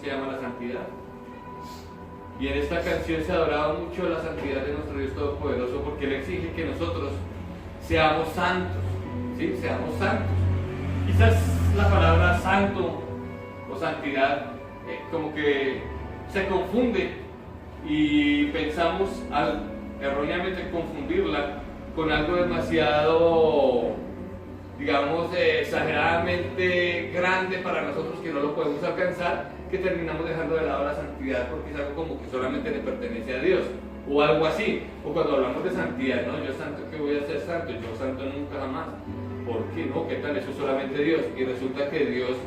se llama la santidad. Y en esta canción se adoraba mucho la santidad de nuestro Dios Todopoderoso, porque Él exige que nosotros seamos santos, ¿sí? Seamos santos. Quizás la palabra santo o santidad como que se confunde y pensamos erróneamente confundirla con algo demasiado, digamos, exageradamente grande para nosotros, que no lo podemos alcanzar, que terminamos dejando de lado la santidad porque es algo como que solamente le pertenece a Dios o algo así. O cuando hablamos de santidad, no, yo santo, ¿qué voy a ser santo? Yo santo nunca jamás. ¿Por qué no? ¿Qué tal? Eso es solamente Dios. Y resulta que Dios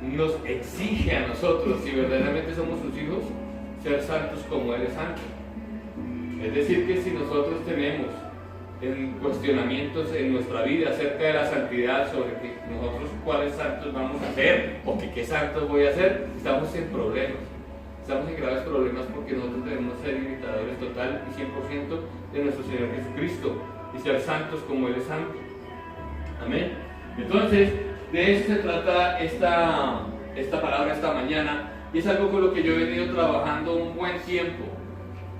nos exige a nosotros, si verdaderamente somos sus hijos, ser santos como Él es santo. Es decir, que si nosotros tenemos cuestionamientos en nuestra vida acerca de la santidad, sobre que nosotros cuáles santos vamos a ser o que qué santos voy a ser, estamos en problemas, estamos en graves problemas, porque nosotros debemos ser imitadores total y 100% de nuestro Señor Jesucristo y ser santos como Él es santo. Amén. Entonces, de eso se trata esta palabra esta mañana, y es algo con lo que yo he venido trabajando un buen tiempo,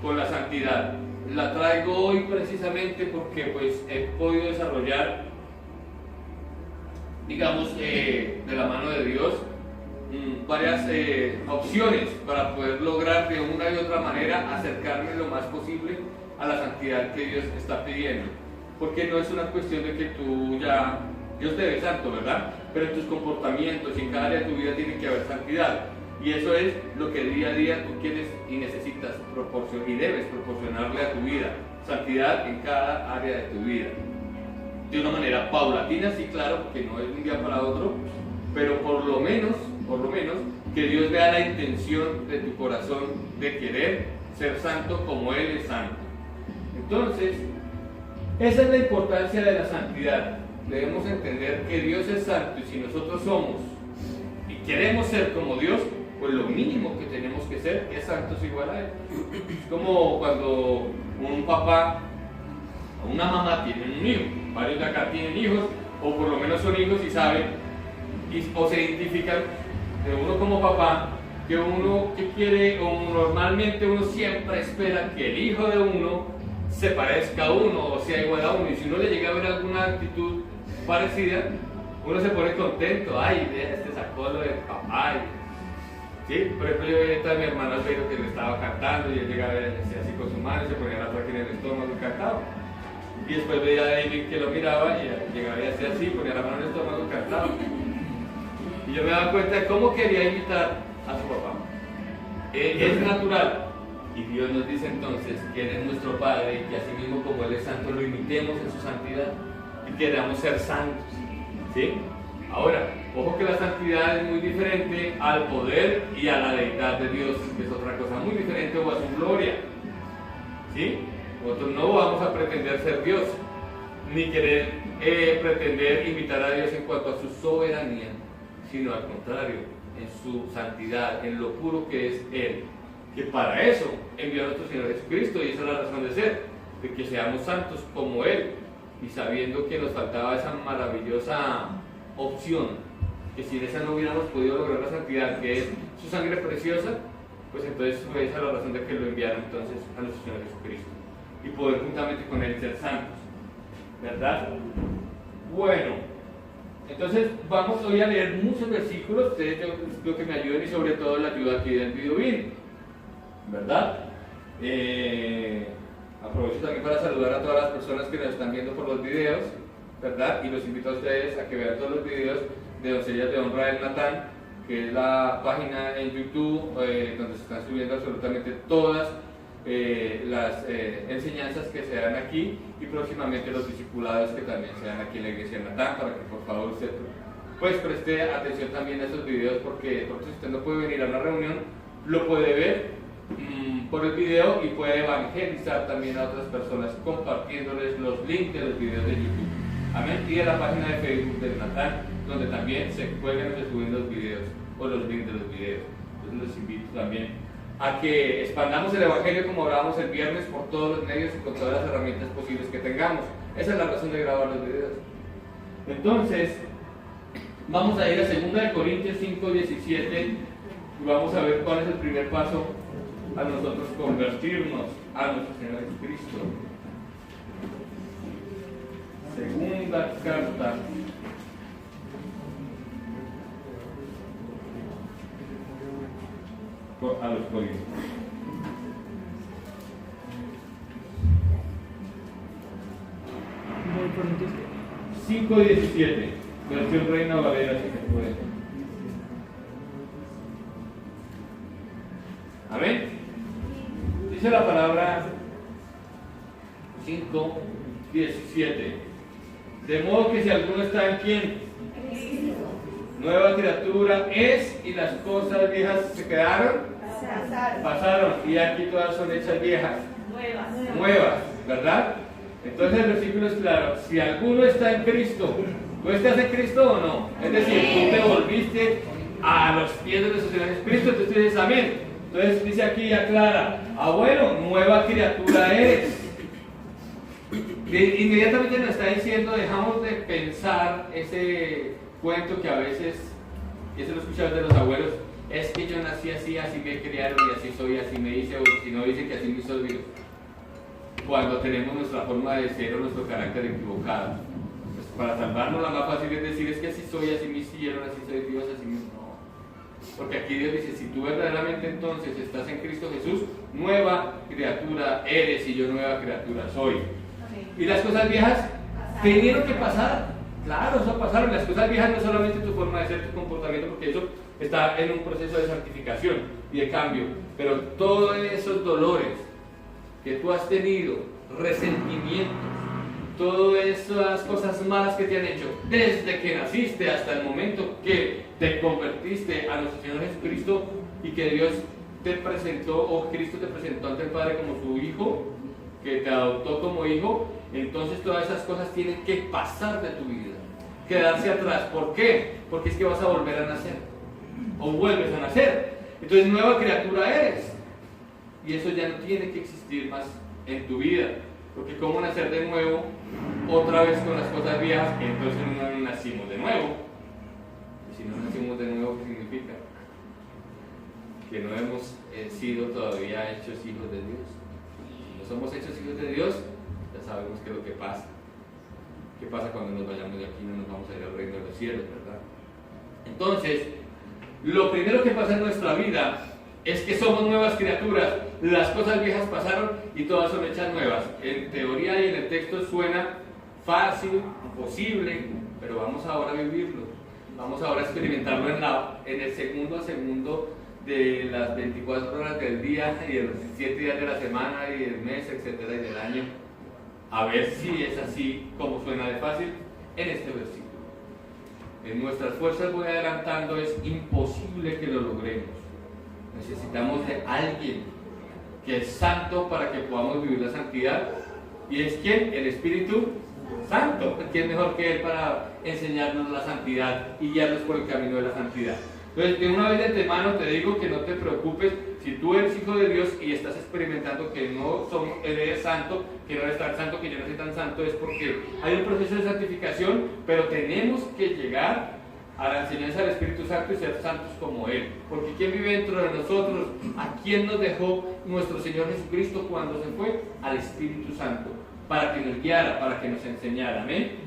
con la santidad. La traigo hoy precisamente porque pues he podido desarrollar, digamos, de la mano de Dios, varias opciones para poder lograr de una y otra manera acercarme lo más posible a la santidad que Dios está pidiendo. Porque no es una cuestión de que tú ya, Dios te ve santo, ¿verdad? Pero en tus comportamientos y en cada área de tu vida tiene que haber santidad. Y eso es lo que día a día tú quieres y necesitas y debes proporcionarle a tu vida. Santidad en cada área de tu vida. De una manera paulatina, sí, claro, porque no es de un día para otro, pero por lo menos, que Dios vea la intención de tu corazón de querer ser santo como Él es santo. Entonces, esa es la importancia de la santidad. Debemos entender que Dios es santo, y si nosotros somos y queremos ser como Dios, pues lo mínimo que tenemos que ser es santos igual a Él. Es como cuando un papá o una mamá tienen un hijo, varios de acá tienen hijos, o por lo menos son hijos y saben, o se identifican de uno como papá, que uno que quiere, o normalmente uno siempre espera que el hijo de uno se parezca a uno o sea igual a uno, y si uno le llega a ver alguna actitud parecida, uno se pone contento. Ay, vea, este sacó lo del papá. ¿Sí? Por ejemplo, yo veía a mi hermano Albeiro que le estaba cantando, y él llegaba así con su mano y se ponía la placa en el estómago y cantaba. Y después veía a David que lo miraba y llegaba y hacía así, ponía la mano en el estómago y cantaba. Y yo me daba cuenta de cómo quería imitar a su papá. Es natural. Y Dios nos dice entonces que Él es nuestro Padre, y que así mismo como Él es santo, lo imitemos en su santidad y queramos ser santos. ¿Sí? Ahora, ojo que la santidad es muy diferente al poder y a la deidad de Dios, que es otra cosa muy diferente, o a su gloria. ¿Sí? Nosotros no vamos a pretender ser Dios, ni querer pretender imitar a Dios en cuanto a su soberanía, sino al contrario, en su santidad, en lo puro que es Él. Que para eso envió a nuestro Señor Jesucristo, y esa es la razón de ser, de que seamos santos como Él, y sabiendo que nos faltaba esa maravillosa opción, que sin esa no hubiéramos podido lograr la santidad, que es su sangre preciosa, pues entonces fue esa la razón de que lo enviaron entonces a nuestro Señor Jesucristo, y poder juntamente con Él ser santos, ¿verdad? Bueno, entonces vamos hoy a leer muchos versículos. Ustedes yo espero que me ayuden, y sobre todo la ayuda aquí del Vidovin, ¿verdad? Aprovecho también para saludar a todas las personas que nos están viendo por los videos, ¿verdad? Y los invito a ustedes a que vean todos los videos de Doncellas de Honra del Natán, que es la página en YouTube donde se están subiendo absolutamente todas las enseñanzas que se dan aquí, y próximamente los discipulados que también se dan aquí en la iglesia de Natán, para que por favor usted pues preste atención también a esos videos, porque si usted no puede venir a una reunión, lo puede ver por el video, y puede evangelizar también a otras personas compartiéndoles los links de los videos de YouTube. Amén. Y de la página de Facebook del Natán, donde también se cuelgan y se suben los videos o los links de los videos. Entonces los invito también a que expandamos el evangelio, como hablábamos el viernes, por todos los medios y con todas las herramientas posibles que tengamos. Esa es la razón de grabar los videos. Entonces, vamos a ir a 2 Corintios 5:17 Y vamos a ver cuál es el primer paso a nosotros convertirnos a nuestro Señor Jesucristo. Segunda carta a los Corintios. 5:17, versión Reina Valera, si se puede. Amén. Dice la palabra 5:17. De modo que si alguno está en quién, nueva criatura es, y las cosas viejas se quedaron, pasaron, y aquí todas son hechas viejas, nuevas, ¿verdad? Entonces el versículo es claro: si alguno está en Cristo, ¿tú estás en Cristo o no? Es decir, tú te volviste a los pies de nuestro Señor Jesucristo, entonces tú dices amén. Entonces dice aquí, aclara: bueno, nueva criatura eres. Inmediatamente nos está diciendo, dejamos de pensar ese cuento que a veces, y eso lo escuchamos de los abuelos: es que yo nací así, así me criaron y así soy, así me hice, o si no dicen que así me hizo Dios. Cuando tenemos nuestra forma de ser o nuestro carácter equivocado, pues para salvarnos la más fácil es decir: es que así soy, así me hicieron, así soy Dios, así me... No, porque aquí Dios dice: si tú verdaderamente entonces estás en Cristo Jesús, nueva criatura eres, y yo nueva criatura soy. Y las cosas viejas tenieron que pasar. Claro, eso pasaron. Las cosas viejas no es solamente tu forma de ser, tu comportamiento, porque eso está en un proceso de santificación y de cambio, pero todos esos dolores que tú has tenido, resentimientos, todas esas cosas malas que te han hecho desde que naciste hasta el momento que te convertiste a nuestro Señor Jesucristo y que Dios te presentó, o Cristo te presentó ante el Padre como su hijo, que te adoptó como hijo, entonces todas esas cosas tienen que pasar de tu vida, quedarse atrás. ¿Por qué? Porque es que vas a volver a nacer, o vuelves a nacer. Entonces nueva criatura eres, y eso ya no tiene que existir más en tu vida, porque ¿cómo nacer de nuevo otra vez con las cosas viejas? Entonces no nacimos de nuevo. Y si no nacimos de nuevo, ¿qué significa? Que no hemos sido todavía hechos hijos de Dios. Si no somos hechos hijos de Dios, ya sabemos qué es lo que pasa. ¿Qué pasa cuando nos vayamos de aquí? No nos vamos a ir al reino de los cielos, ¿verdad? Entonces, lo primero que pasa en nuestra vida es que somos nuevas criaturas. Las cosas viejas pasaron y todas son hechas nuevas. En teoría y en el texto suena fácil, imposible, pero vamos ahora a vivirlo. Vamos ahora a experimentarlo en el segundo a segundo de las 24 horas del día y de los 7 días de la semana y del mes, etcétera, y del año. A ver si es así como suena de fácil en este versículo. En nuestras fuerzas, voy adelantando, es imposible que lo logremos. Necesitamos de alguien que es santo para que podamos vivir la santidad. ¿Y es quién? El Espíritu Santo. ¿Quién mejor que Él para enseñarnos la santidad y guiarnos por el camino de la santidad? Entonces, de una vez de antemano te digo que no te preocupes. Si tú eres hijo de Dios y estás experimentando que no eres santo, que no eres tan santo, que yo no soy tan santo, es porque hay un proceso de santificación, pero tenemos que llegar a la enseñanza del Espíritu Santo y ser santos como Él. Porque ¿quién vive dentro de nosotros? ¿A quién nos dejó nuestro Señor Jesucristo cuando se fue? Al Espíritu Santo, para que nos guiara, para que nos enseñara. Amén.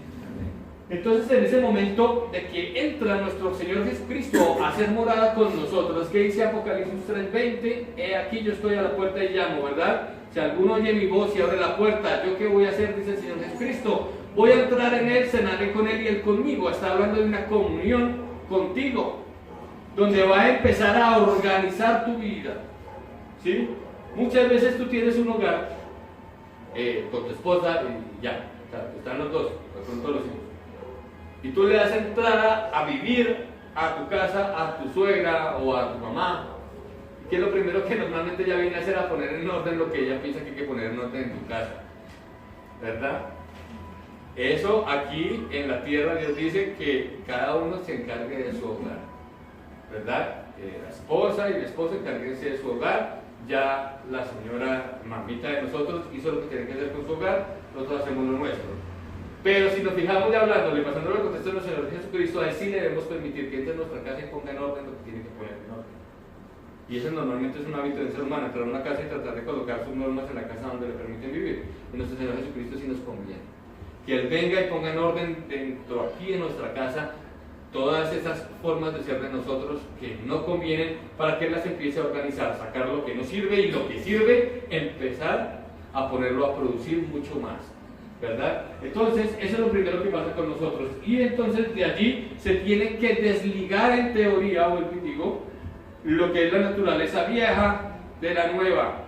Entonces, en ese momento de que entra nuestro Señor Jesucristo a hacer morada con nosotros, que dice Apocalipsis 3:20, he aquí yo estoy a la puerta y llamo, ¿verdad? Si alguno oye mi voz y abre la puerta, ¿yo qué voy a hacer? Dice el Señor Jesucristo. Voy a entrar en Él, cenaré con Él y Él conmigo. Está hablando de una comunión contigo, donde va a empezar a organizar tu vida, ¿sí? Muchas veces tú tienes un hogar con tu esposa y ya, están los dos, con todos los hijos. Y tú le das entrada a vivir a tu casa, a tu suegra o a tu mamá. ¿Qué es lo primero que normalmente ella viene a hacer? A poner en orden lo que ella piensa que hay que poner en orden en tu casa, ¿verdad? Eso aquí en la tierra Dios dice que cada uno se encargue de su hogar, ¿verdad? La esposa y el esposo encárguense de su hogar. Ya la señora mamita de nosotros hizo lo que tiene que hacer con su hogar, nosotros hacemos lo nuestro. Pero si nos fijamos ya hablándole, pasándole el contexto de nuestro Señor Jesucristo, a Él sí le debemos permitir que entre en nuestra casa y ponga en orden lo que tiene que poner en orden. ¿Sí? ¿Por qué? Porque Él es el que nos ha salvado. Él es el que nos ha redimido. Él es el que nos ha Y ese normalmente es un hábito del ser humano, entrar a una casa y tratar de colocar sus normas en la casa donde le permiten vivir. Y nuestro Señor Jesucristo sí nos conviene. Que Él venga y ponga en orden dentro aquí en nuestra casa todas esas formas de ser de nosotros que no convienen, para que Él las empiece a organizar, sacar lo que no sirve, y lo que sirve, empezar a ponerlo a producir mucho más, ¿verdad? Entonces, eso es lo primero que pasa con nosotros. Y entonces de allí se tiene que desligar en teoría, vuelvo y digo, lo que es la naturaleza vieja de la nueva.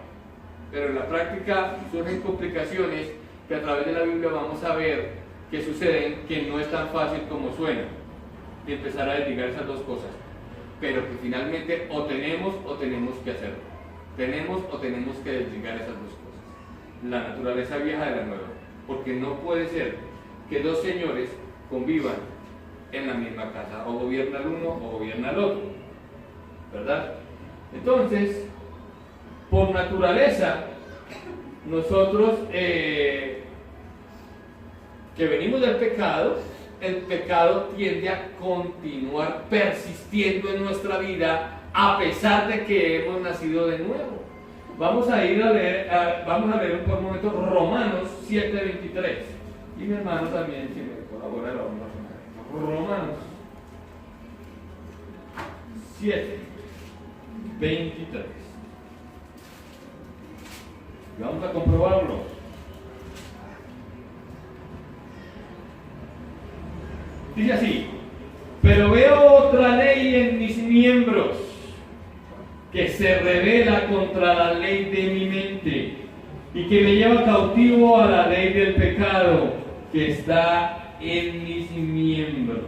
Pero en la práctica surgen complicaciones que a través de la Biblia vamos a ver que suceden, que no es tan fácil como suena, de empezar a desligar esas dos cosas, pero que finalmente o tenemos que hacerlo. Tenemos o tenemos que desligar esas dos cosas, la naturaleza vieja de la nueva, porque no puede ser que dos señores convivan en la misma casa, o gobierna el uno o gobierna el otro, ¿verdad? Entonces, por naturaleza, nosotros que venimos del pecado, el pecado tiende a continuar persistiendo en nuestra vida a pesar de que hemos nacido de nuevo. Vamos a leer por un momento Romanos 7:23. Y mi hermano también, si me colabora, lo vamos a poner. Romanos 7:23. Y vamos a comprobarlo. Dice así: pero veo otra ley en mis miembros, que se revela contra la ley de mi mente, y que me lleva cautivo a la ley del pecado que está en mis miembros.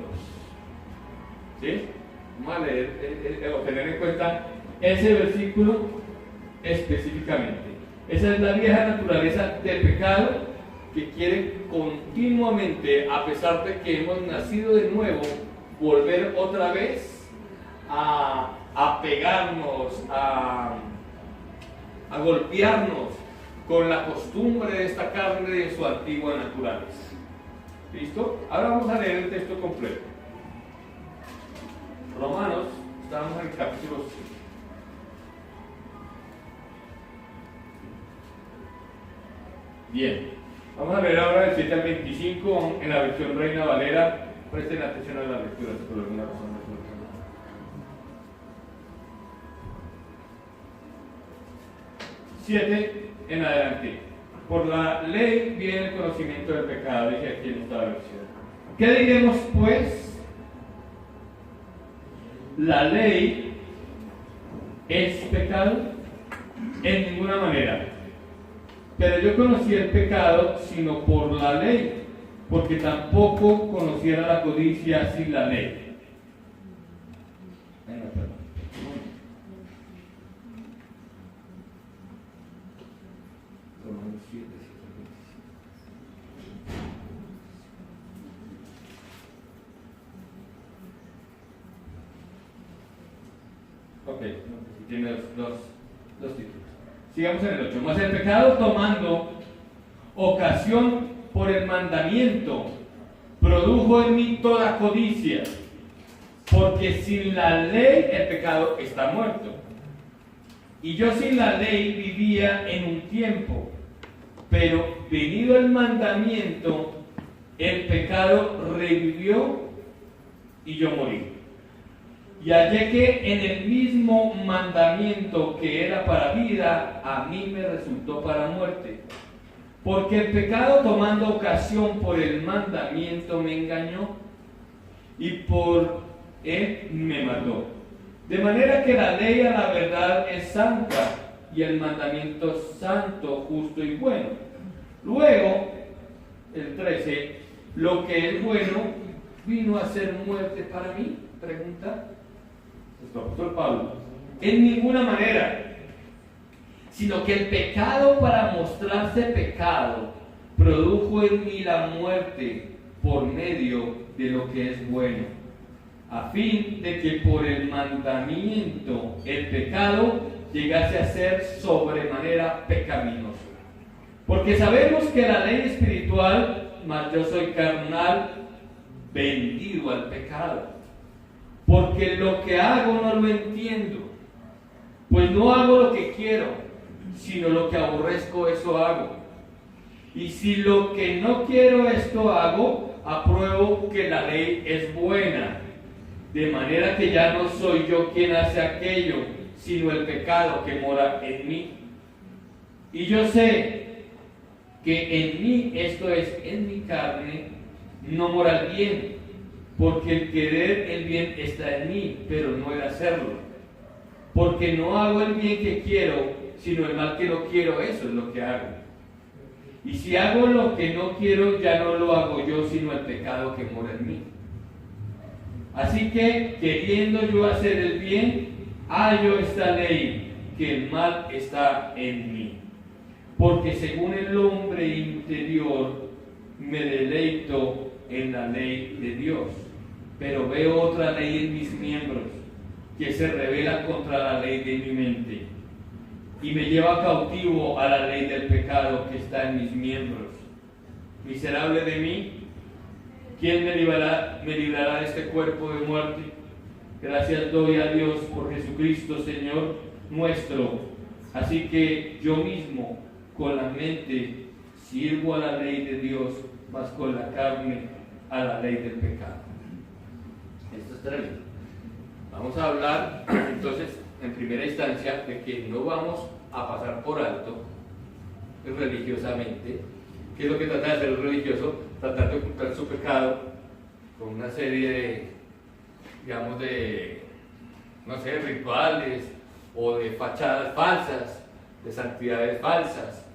¿Sí? Vamos a leer, o tener en cuenta ese versículo específicamente. Esa es la vieja naturaleza del pecado, que quiere continuamente, a pesar de que hemos nacido de nuevo, volver otra vez a pegarnos, a golpearnos con la costumbre de esta carne de su antigua naturaleza. ¿Listo? Ahora vamos a leer el texto completo. Romanos, estamos en el capítulo 5. Bien. Vamos a leer ahora del 7 al 25 en la versión Reina Valera. Presten atención a la lectura, si por alguna razón no es. 7 en adelante. Por la ley viene el conocimiento del pecado, dice aquí en esta versión. ¿Qué diremos pues? ¿La ley es pecado? En ninguna manera. Pero yo conocí el pecado sino por la ley, porque tampoco conociera la codicia sin la ley. Venga, perdón. Romanos 7, 7, 25. Ok, tiene dos títulos. Sigamos en el 8. Mas el pecado, tomando ocasión por el mandamiento, produjo en mí toda codicia, porque sin la ley el pecado está muerto. Y yo sin la ley vivía en un tiempo, pero venido el mandamiento, el pecado revivió y yo morí. Y hallé que en el mismo mandamiento que era para vida, a mí me resultó para muerte. Porque el pecado, tomando ocasión por el mandamiento, me engañó, y por él me mató. De manera que la ley a la verdad es santa, y el mandamiento santo, justo y bueno. Luego, el 13, lo que es bueno vino a ser muerte para mí. Pregunta el apóstol Pablo. En ninguna manera, sino que el pecado, para mostrarse pecado, produjo en mí la muerte por medio de lo que es bueno, a fin de que por el mandamiento el pecado llegase a ser sobremanera pecaminoso. Porque sabemos que la ley espiritual, mas yo soy carnal, vendido al pecado. Porque lo que hago no lo entiendo, Pues no hago lo que quiero, sino lo que aborrezco, eso hago. Y si lo que no quiero esto hago, apruebo que la ley es buena. De manera que ya no soy yo quien hace aquello, sino el pecado que mora en mí. Y yo sé que en mí, esto es, en mi carne, no mora el bien, porque el querer el bien está en mí, pero no el hacerlo. Porque no hago el bien que quiero, sino el mal que no quiero, eso es lo que hago. Y si hago lo que no quiero, ya no lo hago yo, sino el pecado que mora en mí. Así que, queriendo yo hacer el bien, hallo esta ley, que el mal está en mí. Porque según el hombre interior, me deleito en la ley de Dios. Pero veo otra ley en mis miembros, que se revela contra la ley de mi mente, y me lleva cautivo a la ley del pecado que está en mis miembros. Miserable de mí, ¿quién me librará de este cuerpo de muerte? Gracias doy a Dios por Jesucristo, Señor nuestro. Así que yo mismo, con la mente, sirvo a la ley de Dios, mas con la carne a la ley del pecado. Esto es tremendo. Vamos a hablar entonces en primera instancia de que no vamos a pasar por alto religiosamente. ¿Qué es lo que trata de hacer el religioso? Tratar de ocultar su pecado con una serie de, digamos, no sé, rituales o de fachadas falsas, de santidades falsas.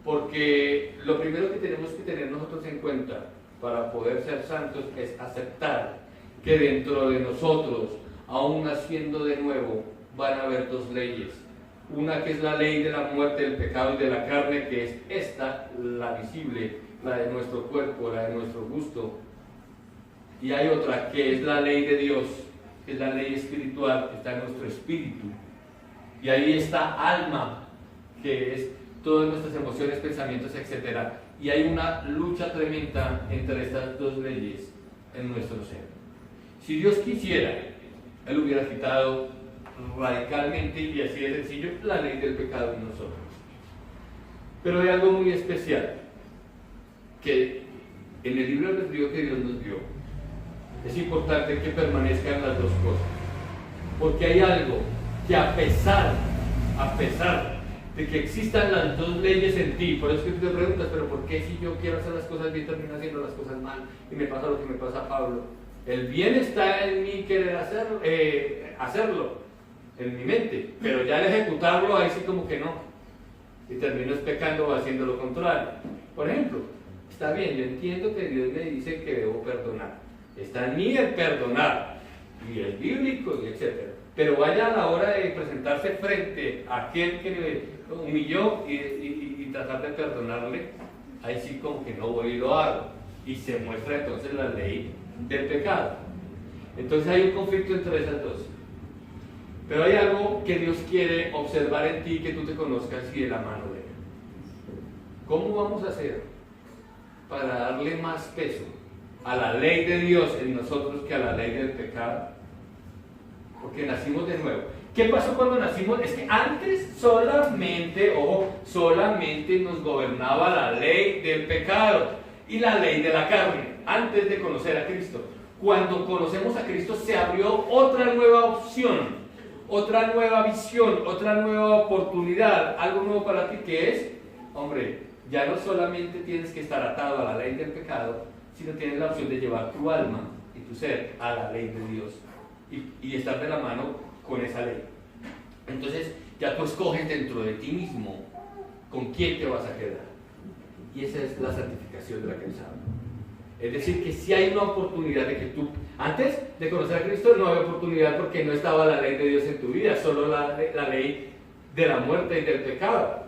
Porque lo primero que tenemos que tener nosotros en cuenta para poder ser santos es aceptar que dentro de nosotros, aún naciendo de nuevo, van a haber dos leyes. Una que es la ley de la muerte, del pecado y de la carne, que es esta, la visible, la de nuestro cuerpo, la de nuestro gusto. Y hay otra que es la ley de Dios, que es la ley espiritual, que está en nuestro espíritu. Y ahí está alma, que es todas nuestras emociones, pensamientos, etc. Y hay una lucha tremenda entre estas dos leyes en nuestro ser. Si Dios quisiera, Él hubiera quitado radicalmente y así de sencillo la ley del pecado en nosotros. Pero hay algo muy especial que en el libro albedrío que Dios nos dio es importante que permanezcan las dos cosas, porque hay algo que a pesar de que existan las dos leyes en ti, por eso que tú te preguntas, pero ¿por qué si yo quiero hacer las cosas bien termino haciendo las cosas mal y me pasa lo que me pasa a Pablo? El bien está en mí querer hacerlo, en mi mente, pero ya al ejecutarlo ahí sí como que no, y termino pecando o haciendo lo contrario. Por ejemplo, está bien, yo entiendo que Dios me dice que debo perdonar, está en mí el perdonar, y es bíblico, y etc. Pero vaya a la hora de presentarse frente a aquel que me humilló y tratar de perdonarle, ahí sí como que no voy y lo hago, y se muestra entonces la ley del pecado. Entonces hay un conflicto entre esas dos. Pero hay algo que Dios quiere observar en ti, que tú te conozcas y de la mano de Él. ¿Cómo vamos a hacer para darle más peso a la ley de Dios en nosotros que a la ley del pecado? Porque nacimos de nuevo. ¿Qué pasó cuando nacimos? Es que antes solamente nos gobernaba la ley del pecado y la ley de la carne, antes de conocer a Cristo. Cuando conocemos a Cristo se abrió otra nueva opción, otra nueva visión, otra nueva oportunidad, algo nuevo para ti, que es, hombre, ya no solamente tienes que estar atado a la ley del pecado, sino tienes la opción de llevar tu alma y tu ser a la ley de Dios y estar de la mano con esa ley. Entonces ya tú escoges dentro de ti mismo con quién te vas a quedar, y esa es la santificación de la que Él habla. Es decir, que si hay una oportunidad de que tú, antes de conocer a Cristo no había oportunidad porque no estaba la ley de Dios en tu vida, solo la ley de la muerte y del pecado.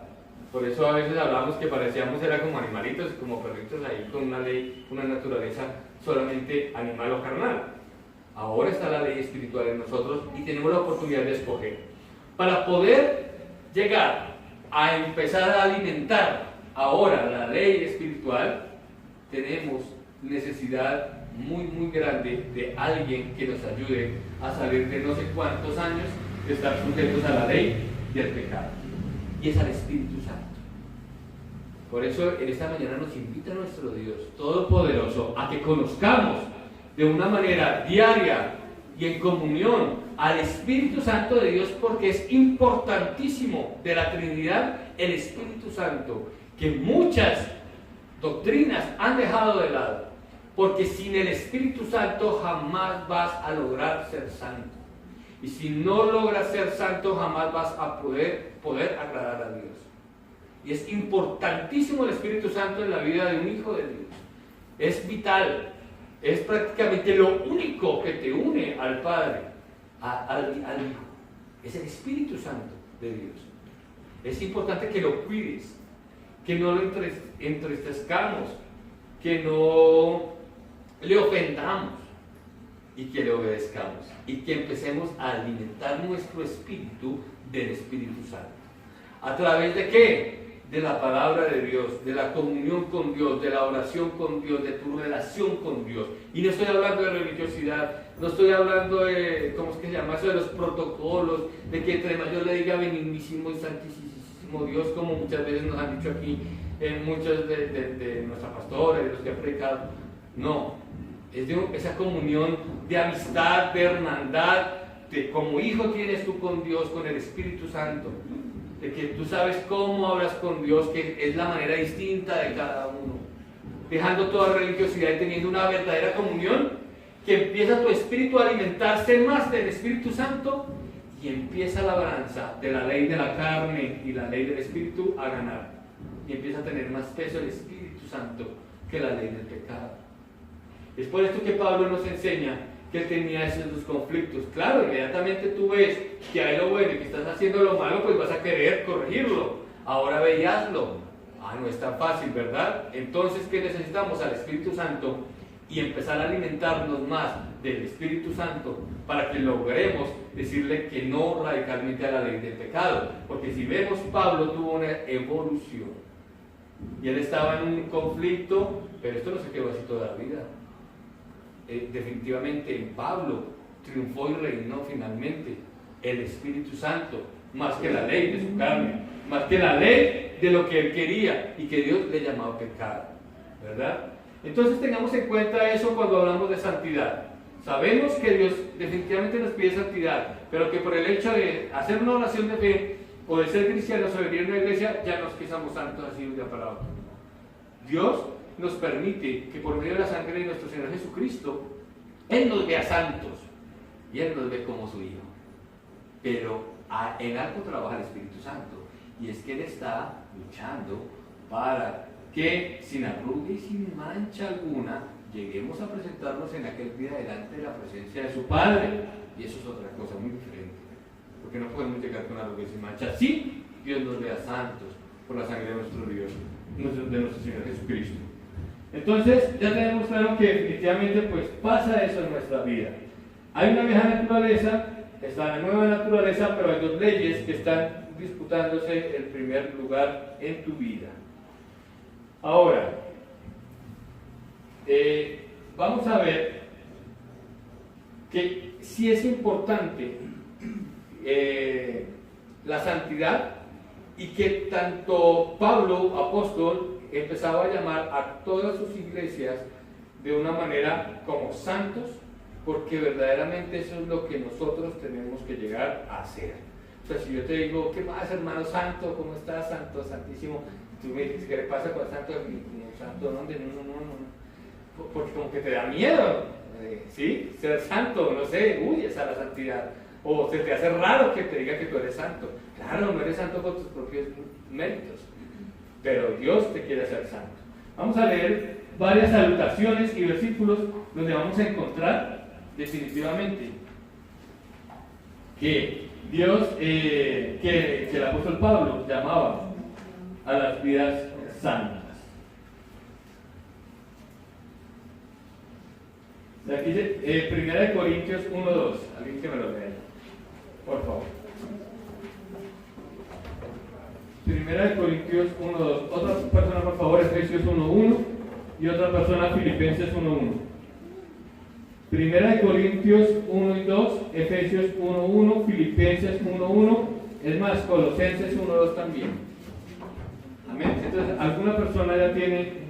Por eso a veces hablamos que parecíamos era como animalitos, como perritos ahí con una ley, una naturaleza solamente animal o carnal. Ahora está la ley espiritual en nosotros y tenemos la oportunidad de escoger. Para poder llegar a empezar a alimentar ahora la ley espiritual, tenemos necesidad muy grande de alguien que nos ayude a salir de no sé cuántos años de estar sujetos a la ley y al pecado. Y es al Espíritu Santo. Por eso en esta mañana nos invita nuestro Dios Todopoderoso a que conozcamos de una manera diaria y en comunión al Espíritu Santo de Dios, porque es importantísimo de la Trinidad el Espíritu Santo, que muchas doctrinas han dejado de lado, porque sin el Espíritu Santo jamás vas a lograr ser santo. Y si no logras ser santo, jamás vas a poder agradar a Dios. Y es importantísimo el Espíritu Santo en la vida de un hijo de Dios. Es vital. Es prácticamente lo único que te une al Padre, al Hijo. Es el Espíritu Santo de Dios. Es importante que lo cuides, que no lo entristezcamos, que no le ofendamos y que le obedezcamos. Y que empecemos a alimentar nuestro espíritu del Espíritu Santo. ¿A través de qué? De la palabra de Dios, de la comunión con Dios, de la oración con Dios, de tu relación con Dios. Y no estoy hablando de religiosidad, no estoy hablando de, ¿cómo es que se llama eso? De los protocolos, de que entre más yo le diga benignísimo y santísimo Dios, como muchas veces nos han dicho aquí muchos de nuestros pastores, de los que han predicado. No, es de esa comunión de amistad, de hermandad, de como hijo tienes tú con Dios, con el Espíritu Santo. De que tú sabes cómo hablas con Dios, que es la manera distinta de cada uno, dejando toda religiosidad y teniendo una verdadera comunión, que empieza tu espíritu a alimentarse más del Espíritu Santo y empieza la balanza de la ley de la carne y la ley del Espíritu a ganar, y empieza a tener más peso el Espíritu Santo que la ley del pecado. Es por esto que Pablo nos enseña que él tenía esos dos conflictos. Claro, inmediatamente tú ves que hay lo bueno y que estás haciendo lo malo, pues vas a querer corregirlo. Ahora ve y hazlo. No es tan fácil, ¿verdad? Entonces, ¿qué necesitamos? Al Espíritu Santo y empezar a alimentarnos más del Espíritu Santo para que logremos decirle que no radicalmente a la ley del pecado. Porque si vemos, Pablo tuvo una evolución y él estaba en un conflicto, pero esto no se quedó así toda la vida. Definitivamente en Pablo triunfó y reinó finalmente el Espíritu Santo, más que la ley de su carne, más que la ley de lo que él quería y que Dios le llamaba pecado, ¿verdad? Entonces tengamos en cuenta eso cuando hablamos de santidad. Sabemos que Dios definitivamente nos pide santidad, pero que por el hecho de hacer una oración de fe o de ser cristianos o venir a una iglesia, ya nos quedamos santos así de un día para otro. Dios nos permite que por medio de la sangre de nuestro Señor Jesucristo, Él nos vea santos y Él nos ve como su Hijo. Pero en algo trabaja el Espíritu Santo, y es que Él está luchando para que sin arruga y sin mancha alguna lleguemos a presentarnos en aquel día delante de la presencia de su Padre. Y eso es otra cosa muy diferente, porque no podemos llegar con arruga y sin mancha. Sí, Dios nos vea santos por la sangre de nuestro Dios, de nuestro Señor Jesucristo. Entonces ya tenemos claro que definitivamente pues pasa eso en nuestra vida. Hay una vieja naturaleza, está la nueva naturaleza, pero hay dos leyes que están disputándose el primer lugar en tu vida. Ahora, vamos a ver que sí es importante la santidad, y que tanto Pablo, apóstol, empezaba a llamar a todas sus iglesias de una manera como santos, porque verdaderamente eso es lo que nosotros tenemos que llegar a hacer. O sea, si yo te digo, ¿qué más, hermano santo? ¿Cómo estás, santo, santísimo? Tú me dices, ¿qué le pasa con el santo? ¿Santo dónde? No. Porque como que te da miedo, ¿sí? Ser santo, no sé, esa es la santidad. O se te hace raro que te diga que tú eres santo. Claro, no eres santo por tus propios méritos, pero Dios te quiere hacer santo. Vamos a leer varias salutaciones y versículos donde vamos a encontrar definitivamente que Dios, que el apóstol Pablo llamaba a las vidas santas. Aquí dice 1 Corintios 1:2. Alguien que me lo lea, por favor. 1 Corintios 1:2. Otra persona, por favor, Efesios 1:1 y otra persona, Filipenses 1:1. Primera de Corintios 1 y 2, Efesios 1, 1, Filipenses 1, 1, es más, Colosenses 1, 2 también. Amén. Entonces, ¿alguna persona ya tiene?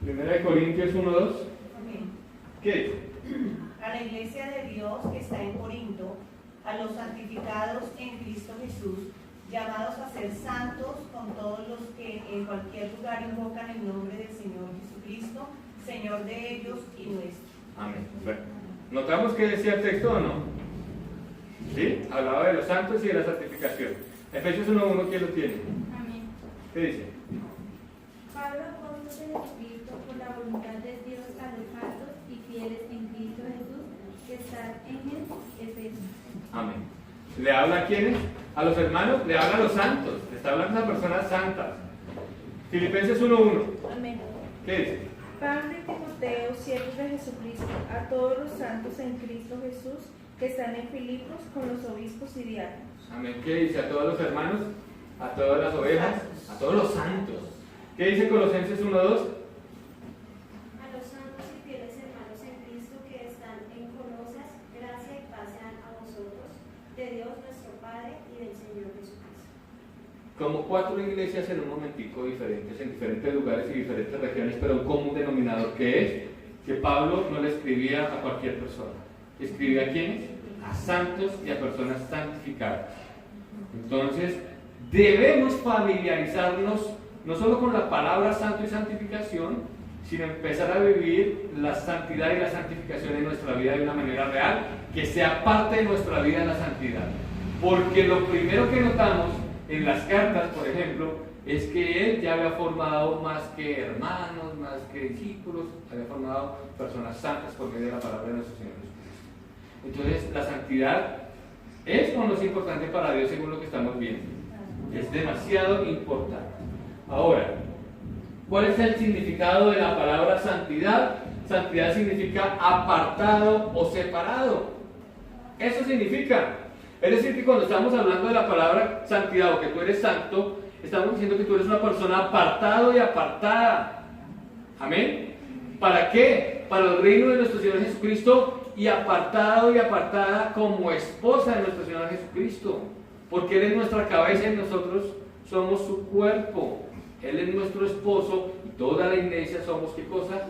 Primera de Corintios 1, 2. Amén. ¿Qué dice? A la iglesia de Dios que está en Corinto, a los santificados en Cristo Jesús, llamados a ser santos con todos los que en cualquier lugar invocan el nombre del Señor Jesucristo, Señor de ellos y nuestro. Amén. Bueno, ¿notamos qué decía el texto o no? ¿Sí? Hablaba de los santos y de la santificación. Efesios 1:1, ¿quién lo tiene? Amén. ¿Qué dice? Pablo, apóstol de Jesucristo, por la voluntad de Dios, a los santos y fieles en Cristo Jesús, que están en el Efesios. Amén. ¿Le habla a quiénes? A los hermanos, le habla a los santos. Le está hablando a personas santas. Filipenses 1:1. Amén. ¿Qué dice? Pablo y Timoteo, siervos de Jesucristo, a todos los santos en Cristo Jesús, que están en Filipos con los obispos y diáconos. Amén. ¿Qué dice? A todos los hermanos, a todas las ovejas, a todos los santos. ¿Qué dice Colosenses 1:2? A los santos y fieles hermanos en Cristo que están en Colosas, gracia y paz sean a vosotros, de Dios nuestro Padre y del Señor Jesucristo. Como 4 iglesias en un momentico diferentes, en diferentes lugares y diferentes regiones, pero un común denominador que es que Pablo no le escribía a cualquier persona. ¿Escribía a quiénes? A santos y a personas santificadas. Entonces, debemos familiarizarnos no solo con la palabra santo y santificación, sino empezar a vivir la santidad y la santificación en nuestra vida de una manera real, que sea parte de nuestra vida la santidad. Porque lo primero que notamos en las cartas, por ejemplo, es que él ya había formado más que hermanos, más que discípulos, había formado personas santas por medio de la palabra de nuestro Señor Jesucristo. Entonces, la santidad es o no es importante para Dios según lo que estamos viendo. Es demasiado importante. Ahora, ¿cuál es el significado de la palabra santidad? Santidad significa apartado o separado. Eso significa. Es decir, que cuando estamos hablando de la palabra santidad o que tú eres santo, estamos diciendo que tú eres una persona apartado y apartada. Amén. ¿Para qué? Para el reino de nuestro Señor Jesucristo, y apartado y apartada como esposa de nuestro Señor Jesucristo. Porque Él es nuestra cabeza y nosotros somos su cuerpo. Él es nuestro esposo y toda la iglesia somos, ¿qué cosa?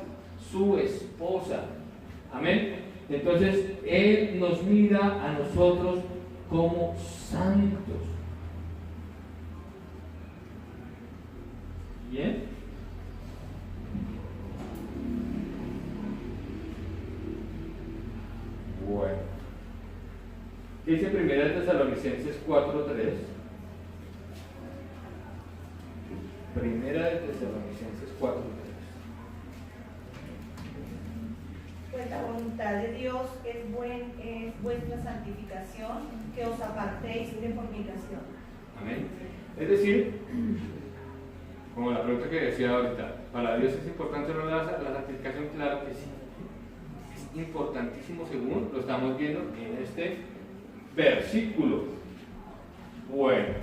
Su esposa. Amén. Entonces, Él nos mira a nosotros como santos. ¿Bien? Bueno. Dice 1 Tesalonicenses 4:3. Primera de Tesalonicenses 4:3. Pues la voluntad de Dios es vuestra santificación, que os apartéis de fornicación. Amén. Es decir, como la pregunta que decía ahorita, ¿para Dios es importante o no la santificación? Claro que sí. Es importantísimo según lo estamos viendo en este versículo. Bueno,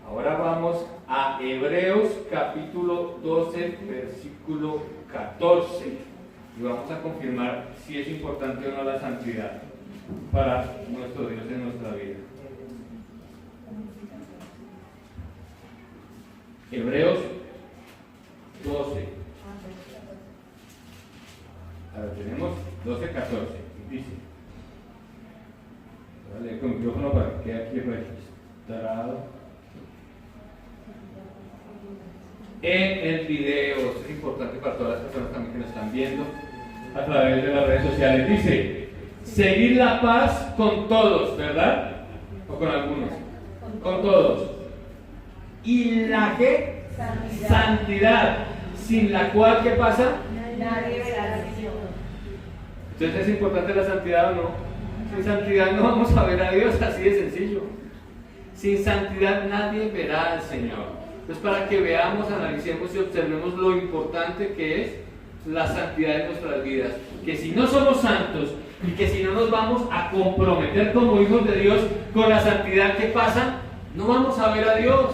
ahora vamos a Hebreos capítulo 12, versículo 14. Y vamos a confirmar si es importante o no la santidad para nuestro Dios en nuestra vida. Hebreos 12. Ahora tenemos 12, 14. Dice. Voy a leer con el micrófono para que quede aquí registrado. En el video, esto es importante para todas las personas también que nos están viendo a través de las redes sociales. Dice, seguir la paz con todos, ¿verdad? ¿O con algunos? Con todos. ¿Y la qué? Santidad. Sin la cual, ¿qué pasa? Nadie verá al Señor. Entonces, ¿es importante la santidad o no? Sin santidad no vamos a ver a Dios, así de sencillo. Sin santidad nadie verá al Señor. Entonces, para que veamos, analicemos y observemos lo importante que es la santidad en nuestras vidas. Que si no somos santos y que si no nos vamos a comprometer como hijos de Dios con la santidad, ¿qué pasa? No vamos a ver a Dios.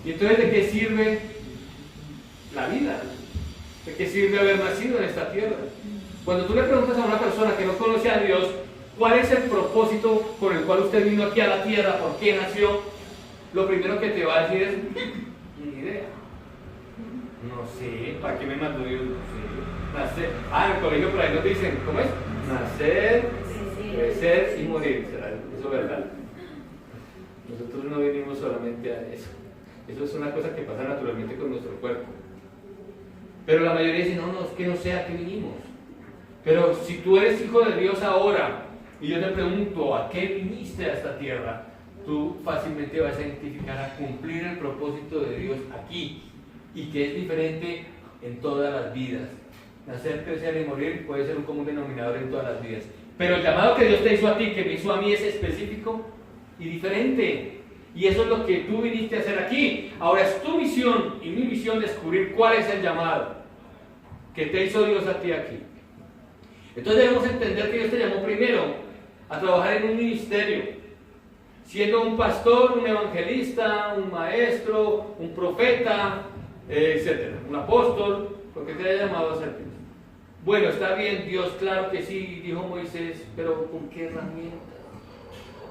¿Y entonces de qué sirve la vida. ¿De qué sirve haber nacido en esta tierra? Cuando tú le preguntas a una persona que no conoce a Dios, ¿cuál es el propósito por el cual usted vino aquí a la tierra? ¿Por qué nació? Lo primero que te va a decir es, ni idea. No sé, ¿para qué me mandó Dios? No sé. Nacer. En el colegio por ahí nos dicen, ¿cómo es? Nacer, crecer y morir. ¿Será eso verdad? Nosotros no venimos solamente a eso. Eso es una cosa que pasa naturalmente con nuestro cuerpo. Pero la mayoría dice, no, es que no sé a qué vinimos. Pero si tú eres hijo de Dios ahora, y yo te pregunto, ¿a qué viniste a esta tierra? Tú fácilmente vas a identificar a cumplir el propósito de Dios aquí, y que es diferente en todas las vidas. Nacer, crecer y morir puede ser un común denominador en todas las vidas. Pero el llamado que Dios te hizo a ti, que me hizo a mí, es específico y diferente. Y eso es lo que tú viniste a hacer aquí. Ahora es tu misión y mi misión descubrir cuál es el llamado que te hizo Dios a ti aquí. Entonces debemos entender que Dios te llamó primero a trabajar en un ministerio, siendo un pastor, un evangelista, un maestro, un profeta, etc., un apóstol, porque te haya llamado a ser. Bueno, está bien, Dios, claro que sí, dijo Moisés, pero ¿con qué herramientas?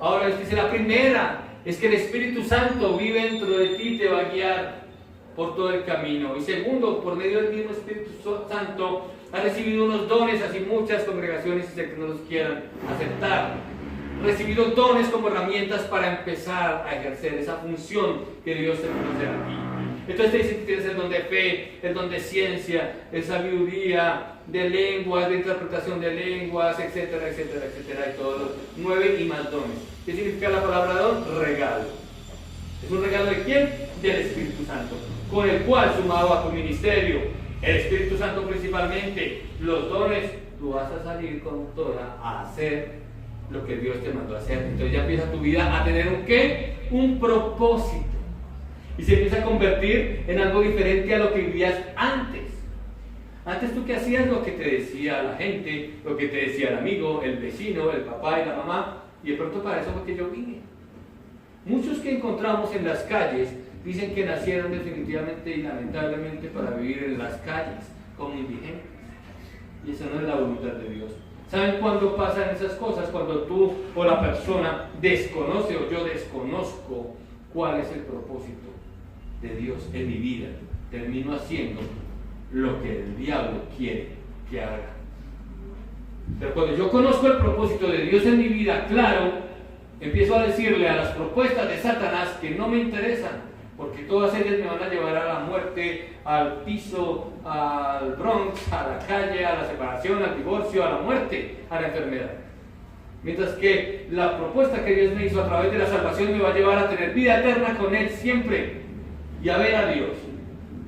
Ahora les dice, la primera es que el Espíritu Santo vive dentro de ti y te va a guiar por todo el camino. Y segundo, por medio del mismo Espíritu Santo, ha recibido unos dones, así muchas congregaciones sé que no los quieran aceptar. Recibido dones como herramientas para empezar a ejercer esa función que Dios te conoce a ti. Entonces te dice que tienes el don de fe, el don de ciencia, de sabiduría, de lenguas, de interpretación de lenguas, etcétera, etcétera, etcétera, y todos los 9 y más dones. ¿Qué significa la palabra don? Regalo. ¿Es un regalo de quién? Del Espíritu Santo, con el cual, sumado a tu ministerio, el Espíritu Santo principalmente, los dones, tú vas a salir con toda a hacer lo que Dios te mandó a hacer. Entonces ya empieza tu vida a tener un ¿qué? Un propósito. Y se empieza a convertir en algo diferente a lo que vivías antes. Antes tú que hacías lo que te decía la gente, lo que te decía el amigo, el vecino, el papá y la mamá, y de pronto para eso fue que yo vine. Muchos que encontramos en las calles dicen que nacieron definitivamente y lamentablemente para vivir en las calles como indigentes. Y esa no es la voluntad de Dios. ¿Saben cuándo pasan esas cosas? Cuando tú o la persona desconoce o yo desconozco cuál es el propósito de Dios en mi vida. Termino haciendo lo que el diablo quiere que haga. Pero cuando yo conozco el propósito de Dios en mi vida, claro, empiezo a decirle a las propuestas de Satanás que no me interesan, porque todas ellas me van a llevar a la muerte, al piso, al Bronx, a la calle, a la separación, al divorcio, a la muerte, a la enfermedad. Mientras que la propuesta que Dios me hizo a través de la salvación me va a llevar a tener vida eterna con Él siempre y a ver a Dios.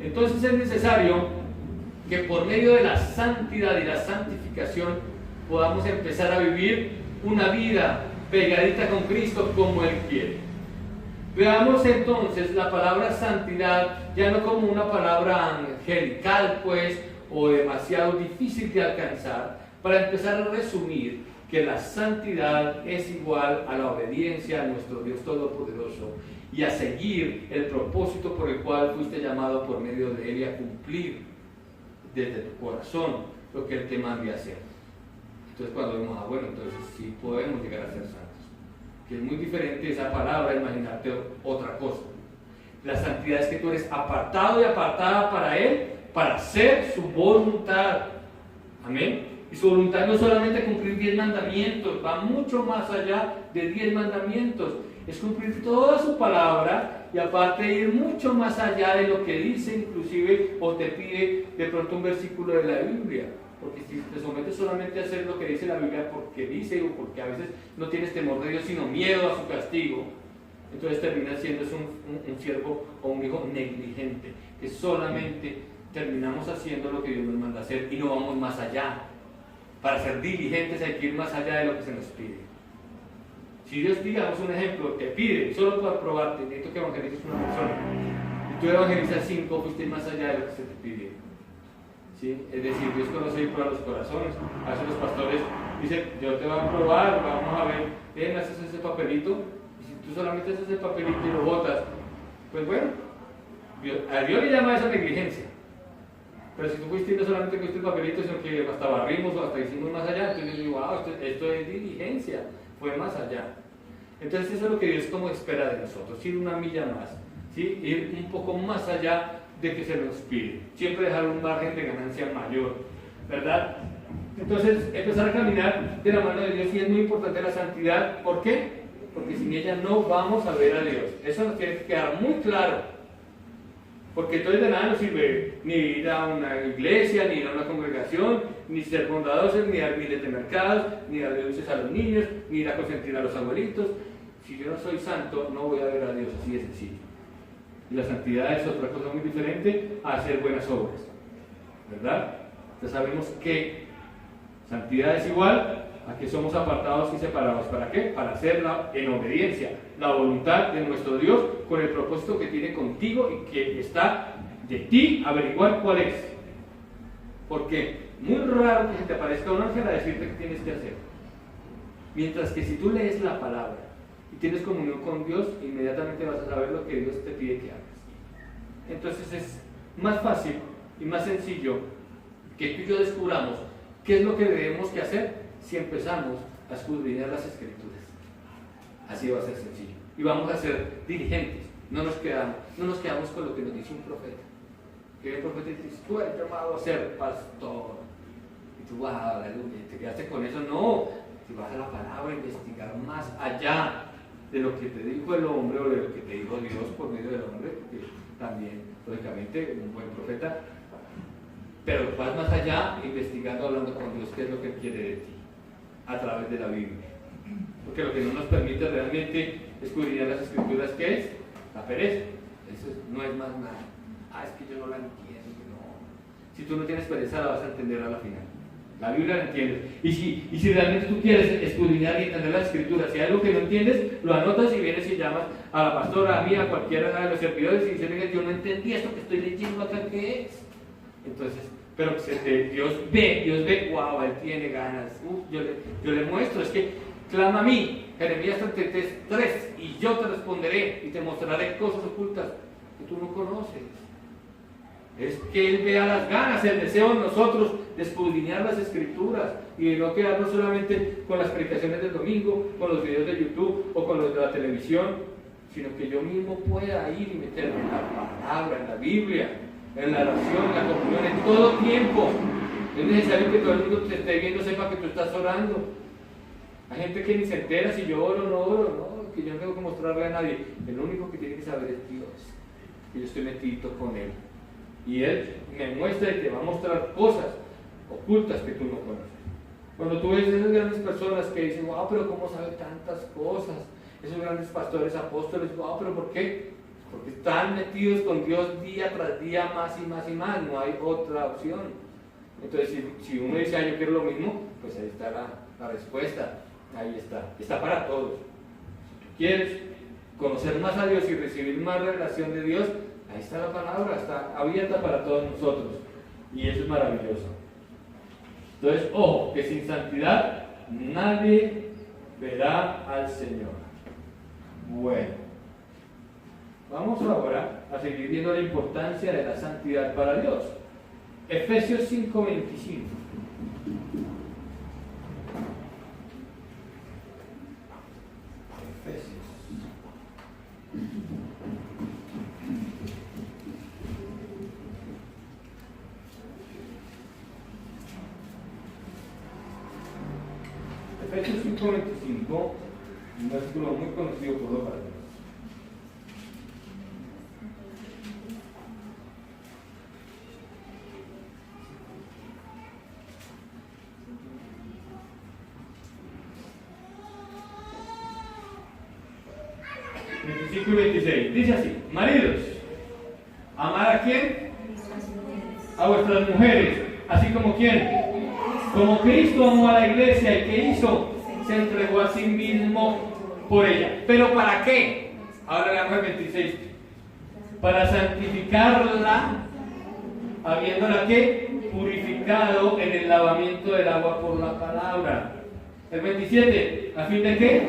Entonces es necesario que por medio de la santidad y la santificación podamos empezar a vivir una vida pegadita con Cristo como Él quiere. Veamos entonces la palabra santidad ya no como una palabra angelical pues o demasiado difícil de alcanzar, para empezar a resumir que la santidad es igual a la obediencia a nuestro Dios Todopoderoso y a seguir el propósito por el cual fuiste llamado por medio de Él y a cumplir desde tu corazón lo que Él te mande a hacer. Entonces cuando vemos, bueno, entonces sí podemos llegar a ser santos. Que es muy diferente esa palabra, imaginarte otra cosa. La santidad es que tú eres apartado y apartada para Él, para hacer su voluntad. Amén. Y su voluntad no es solamente cumplir 10 mandamientos, va mucho más allá de 10 mandamientos. Es cumplir toda su palabra y aparte ir mucho más allá de lo que dice inclusive o te pide de pronto un versículo de la Biblia. Porque si te sometes solamente a hacer lo que dice la Biblia porque dice o porque a veces no tienes temor de Dios sino miedo a su castigo, entonces terminas siendo un siervo o un hijo negligente, que solamente terminamos haciendo lo que Dios nos manda hacer y no vamos más allá. Para ser diligentes hay que ir más allá de lo que se nos pide. Si Dios, digamos un ejemplo, te pide, solo para probarte, necesito que evangelices una persona, y tú evangelizas 5, fuiste más allá de lo que se te pide. ¿Sí? Es decir, Dios conoce y prueba los corazones. A veces los pastores dicen, yo te voy a probar, vamos a ver, haces ese papelito, y si tú solamente haces el papelito y lo botas, pues bueno, a Dios le llama eso negligencia. Pero si tú fuiste y no solamente fuiste el papelito, sino que hasta barrimos o hasta hicimos más allá, entonces yo digo, wow, esto es diligencia, fue más allá. Entonces eso es lo que Dios como espera de nosotros, ir una milla más, ¿sí? Ir un poco más allá de que se nos pide, siempre dejar un margen de ganancia mayor, ¿verdad? Entonces empezar a caminar de la mano de Dios, y es muy importante la santidad. ¿Por qué? Porque sin ella no vamos a ver a Dios. Eso nos tiene que quedar muy claro. Porque entonces de nada nos sirve ni ir a una iglesia, ni ir a una congregación, ni ser bondadosos, ni dar miles de mercados, ni darle dulces a los niños, ni ir a consentir a los abuelitos. Si yo no soy santo, no voy a ver a Dios, así de sencillo. Y la santidad es otra cosa muy diferente a hacer buenas obras, ¿verdad? Ya sabemos que santidad es igual a que somos apartados y separados. ¿Para qué? Para hacerla en obediencia, la voluntad de nuestro Dios, con el propósito que tiene contigo y que está de ti averiguar cuál es. Porque muy raro que se te aparezca un ángel a decirte qué tienes que hacer. Mientras que si tú lees la palabra y tienes comunión con Dios, inmediatamente vas a saber lo que Dios te pide que hagas. Entonces es más fácil y más sencillo que tú y yo descubramos qué es lo que debemos que hacer si empezamos a escudriñar las Escrituras. Así va a ser sencillo. Y vamos a ser diligentes. No nos quedamos con lo que nos dice un profeta. Que el profeta dice, tú eres llamado a ser pastor. Y tú, wow, aleluya, te quedaste con eso. No, si vas a la palabra, investigar más allá de lo que te dijo el hombre o de lo que te dijo Dios por medio del hombre, porque también, lógicamente, un buen profeta. Pero vas más allá, investigando, hablando con Dios, qué es lo que quiere de ti, a través de la Biblia. Porque lo que no nos permite realmente escudriñar las Escrituras, ¿qué es? La pereza. Eso no es más nada. Es que yo no la entiendo. No. Si tú no tienes pereza, la vas a entender a la final. La Biblia la entiendes. Y si realmente tú quieres escudriñar y entender las Escrituras, si hay algo que no entiendes, lo anotas y vienes y llamas a la pastora, a mí, a cualquiera de los servidores y dices, mira, yo no entendí esto que estoy leyendo acá, ¿qué es? Entonces, pero Dios ve, wow, él tiene ganas. Yo le muestro, es que clama a mí, Jeremías 33:3, y yo te responderé y te mostraré cosas ocultas que tú no conoces. Es que Él vea las ganas, el deseo en nosotros de escudriñar las Escrituras y de no quedarnos solamente con las predicaciones del domingo, con los videos de YouTube o con los de la televisión, sino que yo mismo pueda ir y meterme en la palabra, en la Biblia, en la oración, en la comunión, en todo tiempo. Es necesario que todo el mundo te esté viendo, sepa que tú estás orando. Hay gente que ni se entera si yo oro o no oro, no, que yo no tengo que mostrarle a nadie. El único que tiene que saber es Dios, que yo estoy metido con Él. Y Él me muestra y te va a mostrar cosas ocultas que tú no conoces. Cuando tú ves esas grandes personas que dicen, wow, pero ¿cómo sabe tantas cosas? Esos grandes pastores, apóstoles, wow, pero ¿por qué? Porque están metidos con Dios día tras día, más y más y más, no hay otra opción. Entonces, si uno dice, yo quiero lo mismo, pues ahí está la respuesta, ahí está para todos. Si tú quieres conocer más a Dios y recibir más revelación de Dios, ahí está la palabra, está abierta para todos nosotros, y eso es maravilloso. Entonces, ojo, que sin santidad nadie verá al Señor. Bueno, vamos ahora a seguir viendo la importancia de la santidad para Dios. Efesios 5:25. Efesios 5:25, un versículo muy conocido por los padres. Y 26, dice así: maridos, amar a quién? A vuestras mujeres, así como quién, como Cristo amó a la iglesia y que hizo, se entregó a sí mismo por ella. ¿Pero para qué? Ahora leamos el 26. Para santificarla, habiéndola que purificado en el lavamiento del agua por la palabra. El 27, ¿a fin de qué?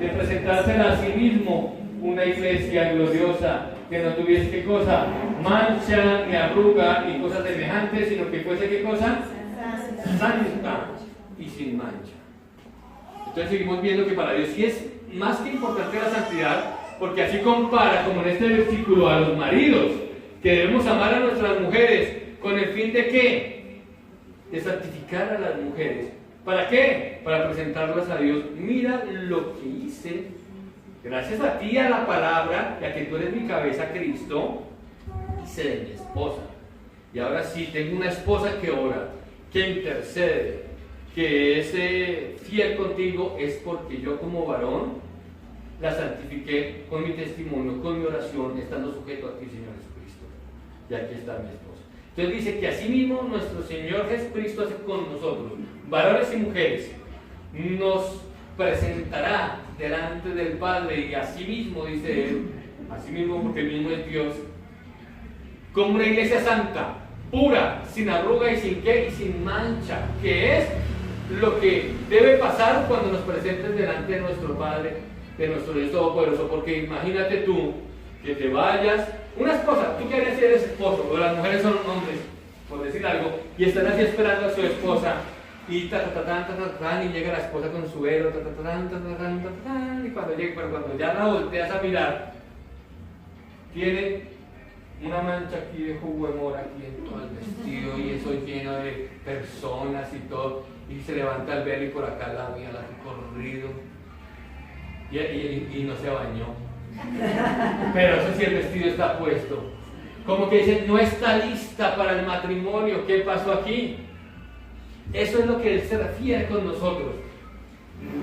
De presentársela a sí mismo una iglesia gloriosa, que no tuviese qué cosa, mancha, ni arruga, ni cosas semejantes, sino que fuese qué cosa, santa y sin mancha. Entonces seguimos viendo que para Dios sí es más que importante la santidad, porque así compara, como en este versículo, a los maridos, que debemos amar a nuestras mujeres, con el fin de ¿qué? De santificar a las mujeres. ¿Para qué? Para presentarlas a Dios. Mira lo que hice, gracias a ti, a la palabra, ya que tú eres mi cabeza, Cristo, hice de mi esposa. Y ahora sí, tengo una esposa que ora, que intercede, que es fiel contigo, es porque yo como varón la santifiqué con mi testimonio, con mi oración, estando sujeto a ti, Señor Jesucristo. Y aquí está mi esposa. Entonces dice que asimismo nuestro Señor Jesucristo hace con nosotros, varones y mujeres, nos presentará delante del Padre, y asimismo, dice él, asimismo porque el mismo es Dios, como una iglesia santa, pura, sin arruga y sin qué, y sin mancha, que es lo que debe pasar cuando nos presentes delante de nuestro Padre, de nuestro Dios Todopoderoso. Porque imagínate tú que te vayas, una esposa, tú quieres ser esposo, o las mujeres son hombres, por decir algo, y están así esperando a su esposa, y y llega la esposa con su velo, y cuando llega, pero cuando ya la volteas a mirar, tiene una mancha aquí de jugo de mora aquí en todo el vestido, y eso lleno de personas y todo, y se levanta el velo y por acá la mía la ha corrido, y no se bañó. Pero eso sí, el vestido está puesto. Como que dice, no está lista para el matrimonio. ¿Qué pasó aquí? Eso es lo que Él se refiere con nosotros.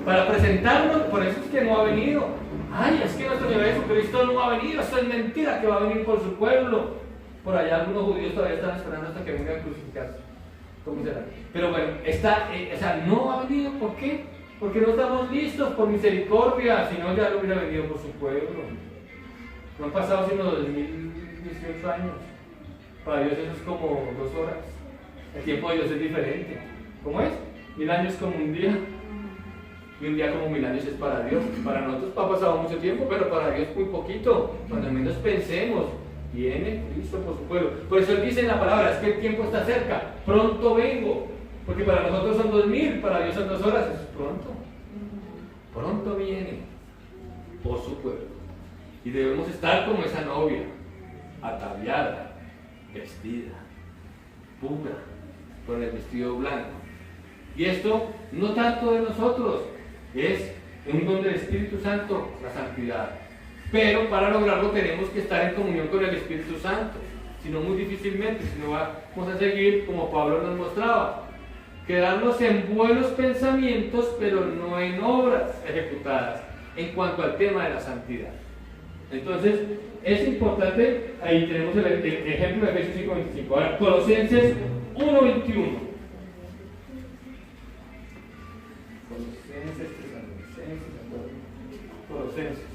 Para presentarnos, por eso es que no ha venido. Ay, es que nuestro Señor Jesucristo no ha venido. Eso es mentira, que va a venir por su pueblo. Por allá algunos judíos todavía están esperando hasta que venga a crucificarse. ¿Cómo será? Pero bueno, no ha venido. ¿Por qué? Porque no estamos listos por misericordia, si no ya lo hubiera venido por su pueblo. No han pasado sino 2018 años. Para Dios eso es como 2 horas. El tiempo de Dios es diferente. ¿Cómo es? 1000 años como un día. Y un día como 1000 años es para Dios. Para nosotros ha pasado mucho tiempo, pero para Dios muy poquito. Cuando menos pensemos, viene Cristo por su pueblo. Por eso Él dice en la palabra, es que el tiempo está cerca. Pronto vengo. Porque para nosotros son 2000, para Dios son 2 horas, eso es pronto. Pronto viene por su pueblo. Y debemos estar como esa novia, ataviada, vestida, pura, con el vestido blanco. Y esto no tanto de nosotros, es un don del Espíritu Santo, la santidad. Pero para lograrlo tenemos que estar en comunión con el Espíritu Santo. Si no, muy difícilmente, si no vamos a seguir como Pablo nos mostraba. Quedarnos en buenos pensamientos, pero no en obras ejecutadas, en cuanto al tema de la santidad. Entonces, es importante, ahí tenemos el ejemplo de Efesios 5:25. Ahora, Colosenses 1:21. Colosenses.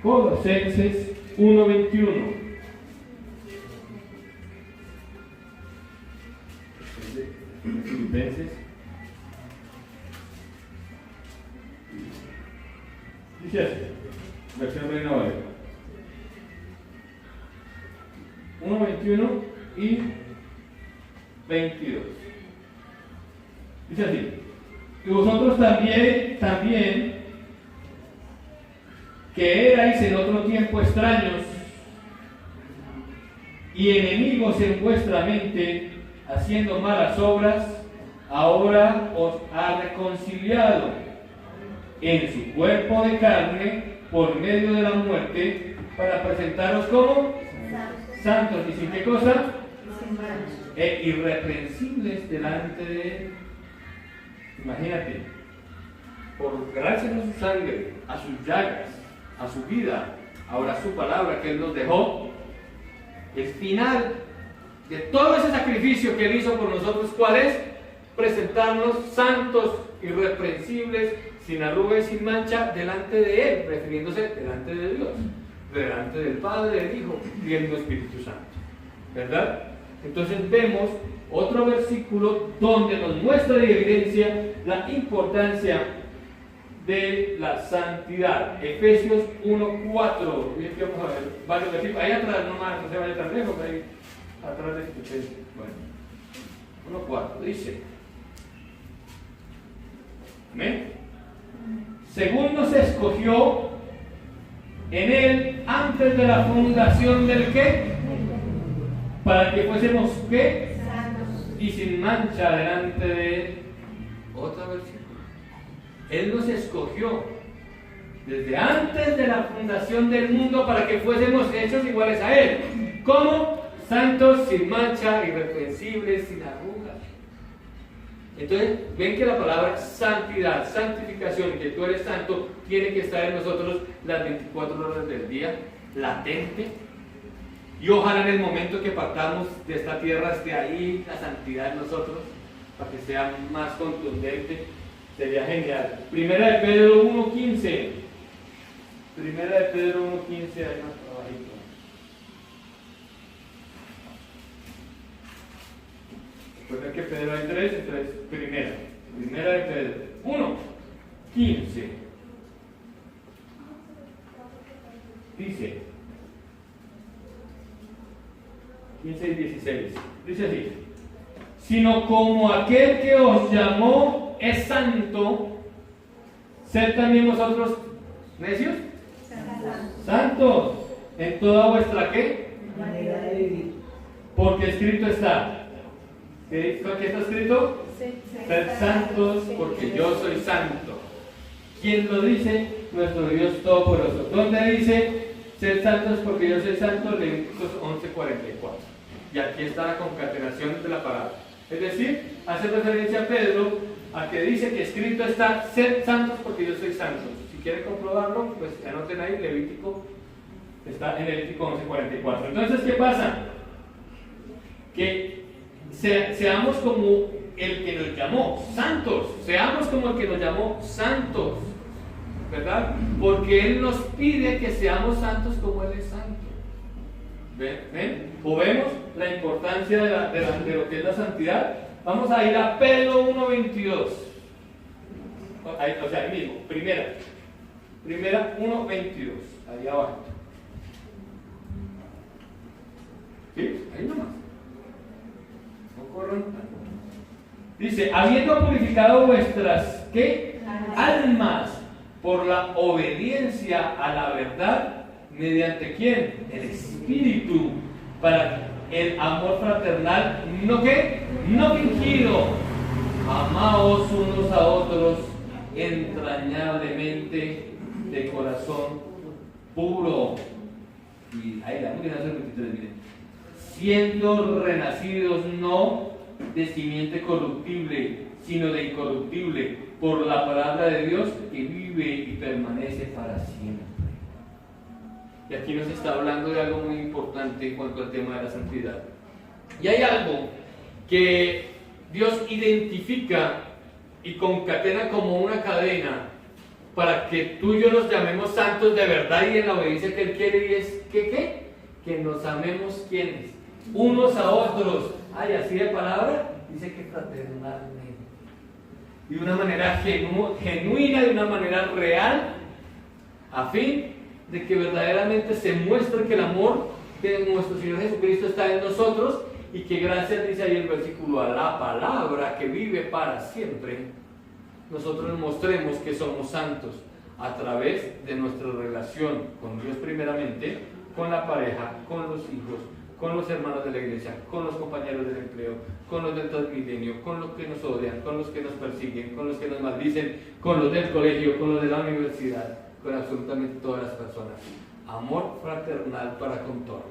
Colosenses 1:21. Filipenses. Dice así, versión Reina Valera. 1:21 y 22. Dice así: y vosotros también que erais en otro tiempo extraños y enemigos en vuestra mente, haciendo malas obras, ahora os ha reconciliado en su cuerpo de carne por medio de la muerte, para presentaros como santos y sin qué cosa, irreprensibles delante de Él. Imagínate, por gracia de su sangre, a sus llagas, a su vida, ahora su palabra que Él nos dejó, el final de todo ese sacrificio que Él hizo por nosotros, ¿cuál es? Presentarnos santos, irreprensibles, sin arruga y sin mancha delante de Él, refiriéndose delante de Dios, delante del Padre, del Hijo y del Espíritu Santo, ¿verdad? Entonces vemos otro versículo donde nos muestra y evidencia la importancia de la santidad. Efesios 1:4. Vamos a ver varios versículos. Ahí atrás nomás, no se vaya tan lejos, ahí atrás de este. Bueno, 1:4 dice. Amén. Según nos escogió en él antes de la fundación del ¿qué? Para que fuésemos ¿qué? Santos. Y sin mancha delante de otra versión. Él nos escogió desde antes de la fundación del mundo para que fuésemos hechos iguales a Él. ¿Cómo? Santos, sin mancha, irreprensibles, sin arrugas. Entonces, ven que la palabra santidad, santificación, que tú eres santo, tiene que estar en nosotros las 24 horas del día, latente. Y ojalá en el momento que partamos de esta tierra esté ahí la santidad en nosotros, para que sea más contundente. Sería genial. Primera de Pedro 1:15. Primera de Pedro 1:15, hay más trabajito. Recuerden que Pedro hay tres, entonces primera de Pedro 1:15. Dice 15 y 16. Dice así: sino como aquel que os llamó es santo, sed también vosotros necios, santos en toda vuestra ¿qué? Manera de vivir. Porque escrito está. ¿Qué está escrito? Sed santos porque yo soy santo. ¿Quién lo dice? Nuestro Dios Todopoderoso. ¿Dónde dice sed santos porque yo soy santo? Levíticos 11:44. Y aquí está la concatenación de la palabra. Es decir, hace referencia a Pedro a que dice que escrito está sed santos porque yo soy santo. Si quieren comprobarlo, pues anoten ahí, Levítico, está en Levítico 11:44. Entonces, ¿qué pasa? Que seamos como el que nos llamó santos, seamos como el que nos llamó santos, ¿verdad? Porque Él nos pide que seamos santos como Él es santo. ¿Ven? ¿O vemos la importancia de lo que es la santidad? Vamos a ir a Pedro 1:22. O sea, ahí mismo, primera 1:22, ahí abajo. ¿Sí? Ahí nomás. No corran. Dice, habiendo purificado vuestras ¿qué? Almas por la obediencia a la verdad, ¿mediante quién? El Espíritu, para el amor fraternal, ¿no qué? No fingido. Amaos unos a otros entrañablemente de corazón puro. Y ahí la música hace 23, miren. Siendo renacidos no de simiente corruptible, sino de incorruptible, por la palabra de Dios que vive y permanece para siempre. Y aquí nos está hablando de algo muy importante en cuanto al tema de la santidad. Y hay algo que Dios identifica y concatena como una cadena para que tú y yo nos llamemos santos de verdad y en la obediencia que Él quiere, y es que ¿qué? Que nos amemos ¿quiénes? Unos a otros. Ay, así de palabra, dice que fraternalmente. De una manera genuina, de una manera real, a fin de que verdaderamente se muestre que el amor de nuestro Señor Jesucristo está en nosotros y que gracias, dice ahí el versículo, a la palabra que vive para siempre, nosotros mostremos que somos santos a través de nuestra relación con Dios primeramente, con la pareja, con los hijos, con los hermanos de la iglesia, con los compañeros del empleo, con los del Transmilenio, con los que nos odian, con los que nos persiguen, con los que nos maldicen, con los del colegio, con los de la universidad, con absolutamente todas las personas. Amor fraternal para con todos.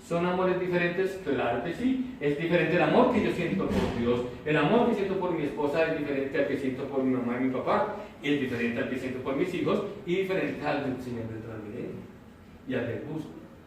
¿Son amores diferentes? Claro que sí. Es diferente el amor que yo siento por Dios. El amor que siento por mi esposa es diferente al que siento por mi mamá y mi papá. Es diferente al que siento por mis hijos y diferente al del Señor del Transmilenio y al del bus.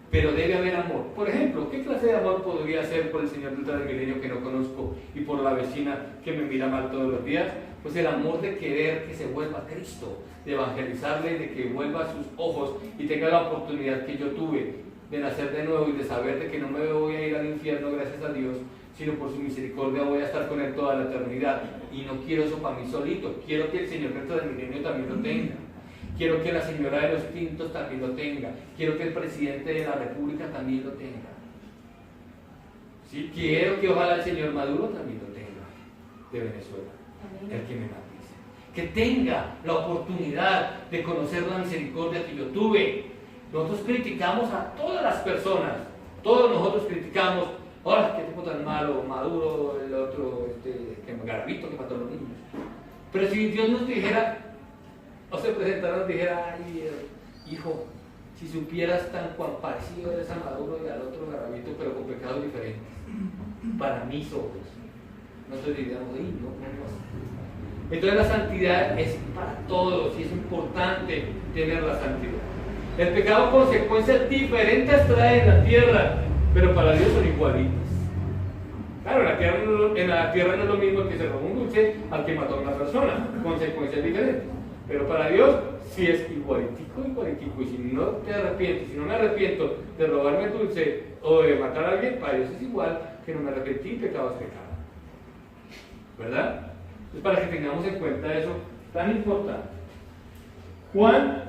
Pero debe haber amor. Por ejemplo, ¿qué clase de amor podría ser por el Señor del Transmilenio que no conozco y por la vecina que me mira mal todos los días? Pues el amor de querer que se vuelva a Cristo, de evangelizarle, de que vuelva a sus ojos y tenga la oportunidad que yo tuve de nacer de nuevo y de saber de que no me voy a ir al infierno gracias a Dios, sino por su misericordia voy a estar con Él toda la eternidad. Y no quiero eso para mí solito, quiero que el Señor Resto del Milenio también lo tenga. Quiero que la señora de los tintos también lo tenga. Quiero que el presidente de la República también lo tenga. ¿Sí? Quiero que ojalá el señor Maduro también lo tenga, de Venezuela, el que me matice. Que tenga la oportunidad de conocer la misericordia que yo tuve. Nosotros criticamos a todas las personas, todos nosotros criticamos, ¡oh, qué tipo tan malo! Maduro, el otro, que Garavito, que mató a los niños. Pero si Dios nos dijera, o se presentara, nos dijera, ay, hijo, si supieras tan cuán parecido eres a Maduro y al otro Garavito, pero con pecados diferentes, para mis ojos, nosotros diríamos, ay, no. Entonces la santidad es para todos y es importante tener la santidad. El pecado consecuencias diferentes trae en la tierra, pero para Dios son igualitas. Claro, en la tierra no es lo mismo que se robó un dulce al que mató a una persona, consecuencias diferentes. Pero para Dios sí es igualitico. Y si no te arrepientes, si no me arrepiento de robarme el dulce o de matar a alguien, para Dios es igual que no me arrepentí, pecado es pecado. ¿Verdad? Entonces, para que tengamos en cuenta eso tan importante. Juan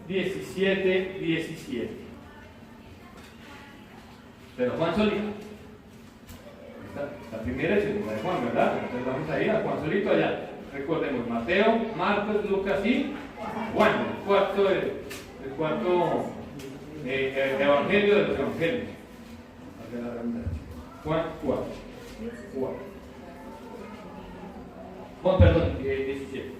17:17. Pero Juan solito. La primera y segunda de Juan, ¿verdad? Entonces vamos a ir a Juan solito allá. Recordemos, Mateo, Marcos, Lucas y Juan, el cuarto evangelio de los evangelios. Juan 4. Juan, perdón, 17.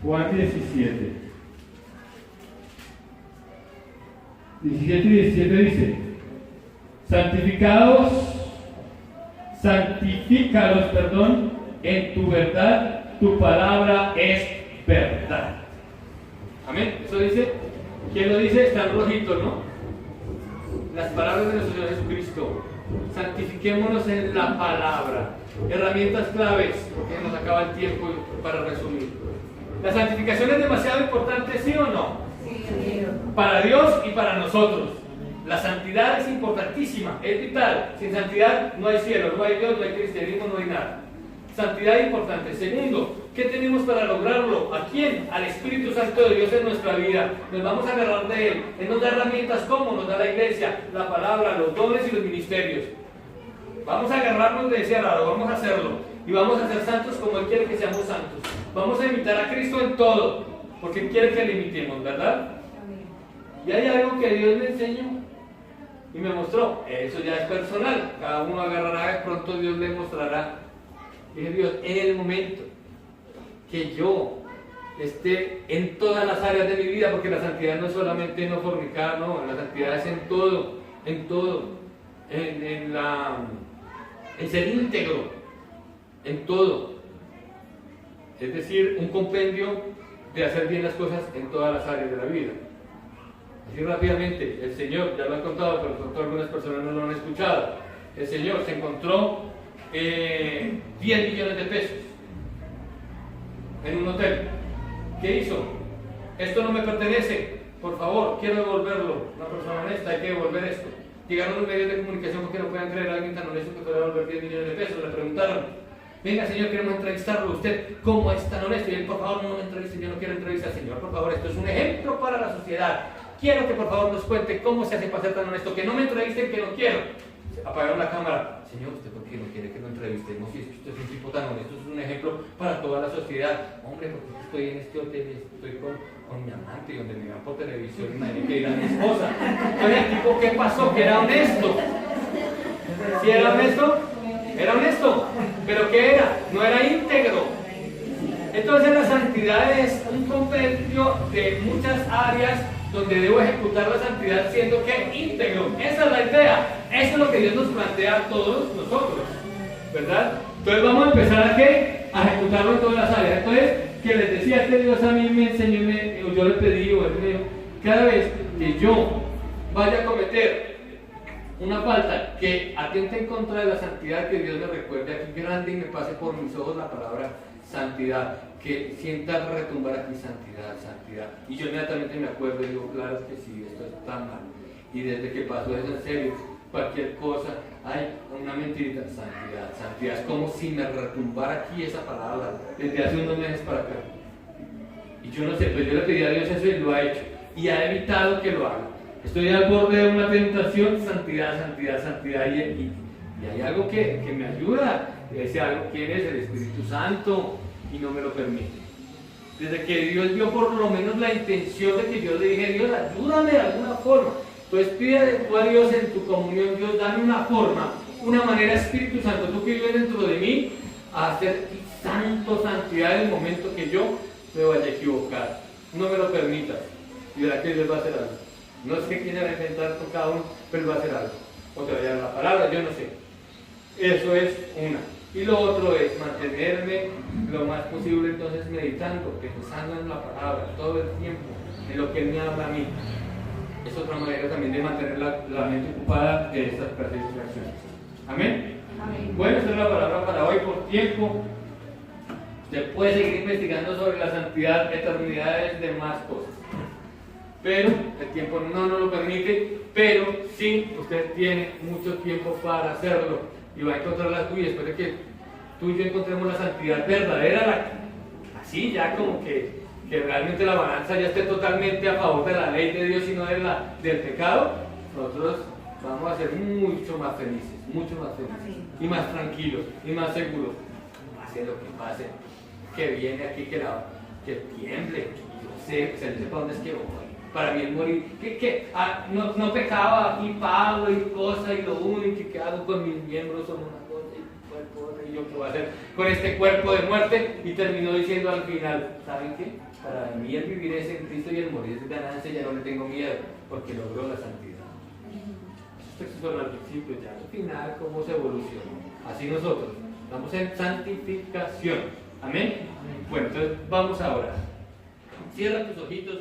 Juan 17. 17 y 17 dice: santifícalos, en tu verdad, tu palabra es verdad. Amén. Eso dice, ¿quién lo dice? Está en rojito, ¿no? Las palabras de nuestro Señor Jesucristo. Santifiquémonos en la palabra. Herramientas claves, porque nos acaba el tiempo para resumir. ¿La santificación es demasiado importante, sí o no? Para Dios y para nosotros. La santidad es importantísima, es vital. Sin santidad no hay cielo, no hay Dios, no hay cristianismo, no hay nada. Santidad es importante. Segundo, ¿qué tenemos para lograrlo? ¿A quién? Al Espíritu Santo de Dios en nuestra vida. Nos vamos a agarrar de Él. Él nos da herramientas como nos da la iglesia, la palabra, los dones y los ministerios. Vamos a agarrarnos de ese arado, vamos a hacerlo. Y vamos a ser santos como Él quiere que seamos santos. Vamos a imitar a Cristo en todo, porque Él quiere que le imitemos, ¿verdad? Y hay algo que Dios me enseñó y me mostró. Eso ya es personal. Cada uno agarrará, de pronto Dios le mostrará. Dije, Dios, en el momento que yo esté en todas las áreas de mi vida, porque la santidad no es solamente no fornicar, no, la santidad es en todo, en ser íntegro, en todo. Es decir, un compendio de hacer bien las cosas en todas las áreas de la vida. Así rápidamente, el Señor, ya lo han contado, pero pronto algunas personas no lo han escuchado. El Señor se encontró 10 millones de pesos en un hotel. ¿Qué hizo? Esto no me pertenece, por favor, quiero devolverlo. Una persona honesta, hay que devolver esto. Llegaron los medios de comunicación porque no pueden creer a alguien tan honesto que pueda devolver 10 millones de pesos. Le preguntaron: venga, señor, queremos entrevistarlo. ¿Usted cómo es tan honesto? Y él: por favor, no me entreviste, yo no quiero entrevistar, señor. Por favor, esto es un ejemplo para la sociedad. Quiero que por favor nos cuente cómo se hace para ser tan honesto. Que no me entrevisten, que no quiero. Apagaron la cámara. Señor, ¿usted por qué no quiere que lo entrevistemos? Si es que usted es un tipo tan honesto, es un ejemplo para toda la sociedad. Hombre, porque estoy en este hotel y estoy con mi amante y donde me dan por televisión y nadie quiere ir a mi esposa. Entonces el tipo, ¿qué pasó? Que era honesto. ¿Sí era honesto? Era honesto. ¿Pero qué era? No era íntegro. Entonces la santidad es un compendio de muchas áreas donde debo ejecutar la santidad siendo que íntegro. Esa es la idea. Eso es lo que Dios nos plantea a todos nosotros, ¿verdad? Entonces vamos a empezar a ¿qué? A ejecutarlo en todas las áreas. Entonces, que les decía, este Dios a mí me enseñó, o yo le pedí, o él me dijo, cada vez que yo vaya a cometer una falta que atente en contra de la santidad, que Dios me recuerde aquí grande y me pase por mis ojos la palabra santidad, que sienta retumbar aquí santidad, santidad. Y yo inmediatamente me acuerdo y digo, claro que sí, esto está mal. Y desde que pasó eso, en serio, cualquier cosa, hay una mentirita, santidad, santidad. Es como si me retumbara aquí esa palabra desde hace unos meses para acá. Y yo no sé, pues yo le pedí a Dios eso y lo ha hecho. Y ha evitado que lo haga. Estoy al borde de una tentación, santidad, santidad, santidad. Y hay algo que me ayuda. Ese algo, ¿quién es? El Espíritu Santo. Y no me lo permite. Desde que Dios vio por lo menos la intención de que yo le dije, Dios, ayúdame de alguna forma. Entonces pídele tú a Dios en tu comunión, Dios, dame una forma, una manera, Espíritu Santo, tú que vives dentro de mí, a hacer santo, santidad en el momento que yo me vaya a equivocar. No me lo permitas. Y verá que Dios va a hacer algo. No sé quién va a inventar con cada uno, pero Él va a hacer algo. O te va a dar la palabra, yo no sé. Eso es una. Y lo otro es mantenerme lo más posible entonces meditando, pensando en la palabra todo el tiempo, en lo que Él me habla a mí. Es otra manera también de mantener la mente ocupada de estas clases de distracciones. ¿Amén? Amén. Bueno, esta es la palabra para hoy por tiempo. Usted puede seguir investigando sobre la santidad, eternidades, demás cosas. Pero el tiempo no nos lo permite, pero sí, usted tiene mucho tiempo para hacerlo. Y va a encontrar la tuya. Espero que tú y yo encontremos la santidad verdadera, así ya como que realmente la balanza ya esté totalmente a favor de la ley de Dios y no del pecado. Nosotros vamos a ser mucho más felices, y más tranquilos, y más seguros. Pase lo que pase, que viene aquí, que tiemble, yo sé, se sepa dónde es que voy. Para mí es morir. No pecaba aquí Pablo y cosas, y lo único que hago con mis miembros son una cosa y cuerpo, y yo qué voy a hacer con este cuerpo de muerte. Y terminó diciendo al final, ¿saben qué? Para mí el vivir es en Cristo y el morir es ganancia, ya no le tengo miedo, porque logró la santidad. Estos textos fueron al principio, ya al final cómo se evolucionó. Así nosotros estamos en santificación. Amén. Bueno, entonces vamos ahora. Cierra tus ojitos.